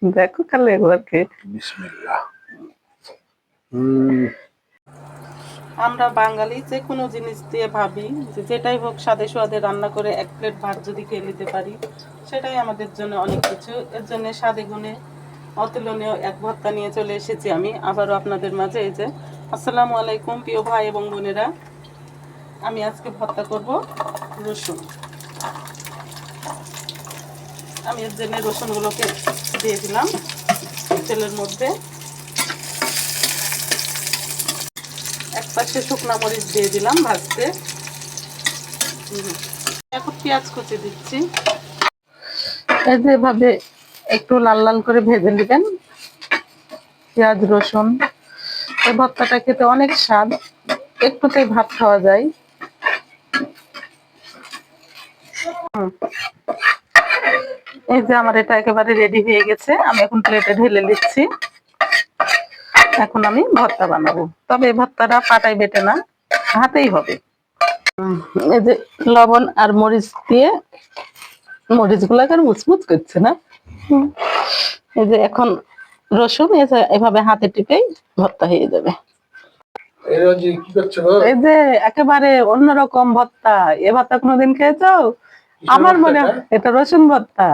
দেখো খালি একবার খেয়ে। বিসমিল্লাহ। আমরা বাঙালি যে কোনো জিনিস দিয়ে ভাবি যে যেটাই হোক স্বাদে স্বাদে রান্না করে এক প্লেট ভাত যদি খেয়ে নিতে পারি সেটাই আমাদের জন্য অনেক কিছু। এর জন্য স্বাদে গুণে অতুলনীয় এক ভর্তা নিয়ে চলে এসেছি আমি আবারও আপনাদের মাঝে। এই যে আসসালামু আলাইকুম প্রিয় ভাই এবং বোনেরা, আমি আজকে ভর্তা করব রসুন। আমি এর জন্য রসুনগুলোকে দিয়ে দিলাম তেলের মধ্যে। এক পাশে শুকনো মরিচ দিয়ে দিলাম ভাজতে। এখন পেঁয়াজ কুচি দিচ্ছি। এই যে এভাবে একটু লাল লাল করে ভেজে নেবেন পেঁয়াজ রসুন। এই ভর্তাটা খেতে অনেক স্বাদ, একটুতেই ভাত খাওয়া যায়। এই যে আমার এটা একেবারে রেডি হয়ে গেছে, আমি এখন প্লেটে ঢেলে নিচ্ছি। এখন আমি ভর্তা বানাবো, তবে এই ভর্তাটা পাটায় বেটে না, হাতেই হবে। এই যে লবণ আর মরিচ দিয়ে মরিচ গুলাকে মুচমুচ করছে না। এই যে এখন রসুন এভাবে হাতে টিপেই ভর্তা হয়ে যাবে। এই যে একেবারে অন্যরকম ভর্তা, এ ভর্তা কোনোদিন খেয়েছো? আমার মনে হয় এটা রসুন ভর্তা।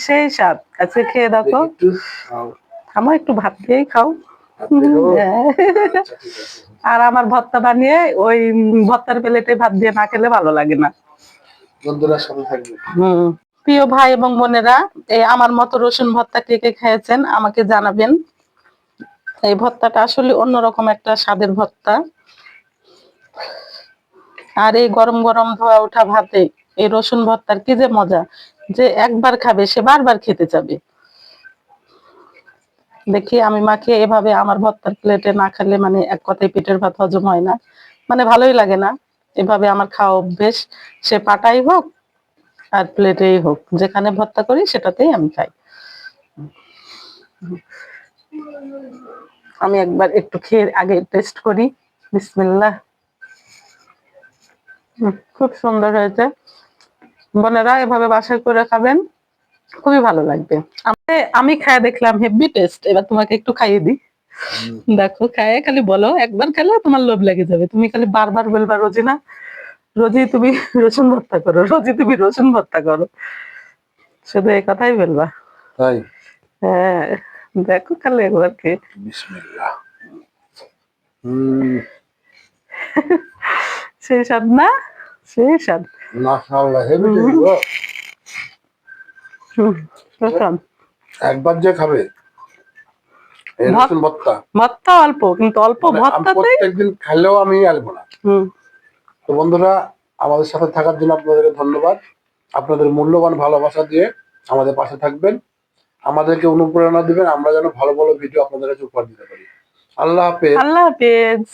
সেই স্বাদ। আজকে খেয়ে দেখো। আমার একটু ভাত দিয়েই খাও। আর আমার ভর্তা বানিয়ে ওই ভর্তার প্লেটে ভাত দিয়ে না খেলে ভালো লাগে না। বন্ধুরা সাথে থাকবে। প্রিয় ভাই এবং বোনেরা, এই আমার মতো রসুন ভর্তা কে কে খেয়েছেন আমাকে জানাবেন। এই ভর্তাটা আসলে অন্যরকম একটা স্বাদের ভর্তা। আর এই গরম গরম ধোয়া ওঠা ভাতে এই রসুন ভর্তার কি যে মজা, যে একবার খাবে সে বারবার খেতে যাবে। দেখি আমি মাকে এভাবে আমার ভর্তার প্লেটে না খেলে মানে এক কথায় পেটের ভাত হজম হয় না, মানে ভালোই লাগে না। এভাবে আমার খাওয়া অভ্যেস, সে পাটাই হোক আর প্লেটেই হোক, যেখানে ভর্তা করি সেটাতেই আমি খাই। আমি একবার একটু খেয়ে আগে টেস্ট করি। বিসমিল্লাহ। খুব সুন্দর হয়েছে। বোনেরা এভাবে বাসায় করে খাবেন, খুবই ভালো লাগবে। আমি খায় দেখলাম হেভি টেস্ট, এবার তোমাকে একটু খাইয়ে দিই। দেখো খায় খালি বলো, একবার খেলে তোমার লোভ লেগে যাবে, তুমি খালি বারবার বলবা রোজি না, রোজি তুমি রসুন ভর্তা করো, রোজি তুমি রসুন ভর্তা করো, শুধু এই কথাই বলবা। তাই? হ্যাঁ, দেখো খালি একবার খেয়ে। বিসমিল্লাহ। সেই স্বাদ না, সেই স্বাদ। মাশাআল্লাহ, হেভি টেস্ট। একবার যে খাবে এই রসুন ভর্তা, ভর্তা অল্প কিন্তু অল্প ভর্তাতেই প্রত্যেকদিন খেলেও আমি আসবো না। তো বন্ধুরা, আমাদের সাথে থাকার জন্য আপনাদেরকে ধন্যবাদ। আপনাদের মূল্যবান ভালোবাসা দিয়ে আমাদের পাশে থাকবেন, আমাদেরকে অনুপ্রেরণা দিবেন, আমরা যেন ভালো ভালো ভিডিও আপনাদের কাছে উপহার দিতে পারি। আল্লাহ হাফেজ। আল্লাহ হাফেজ।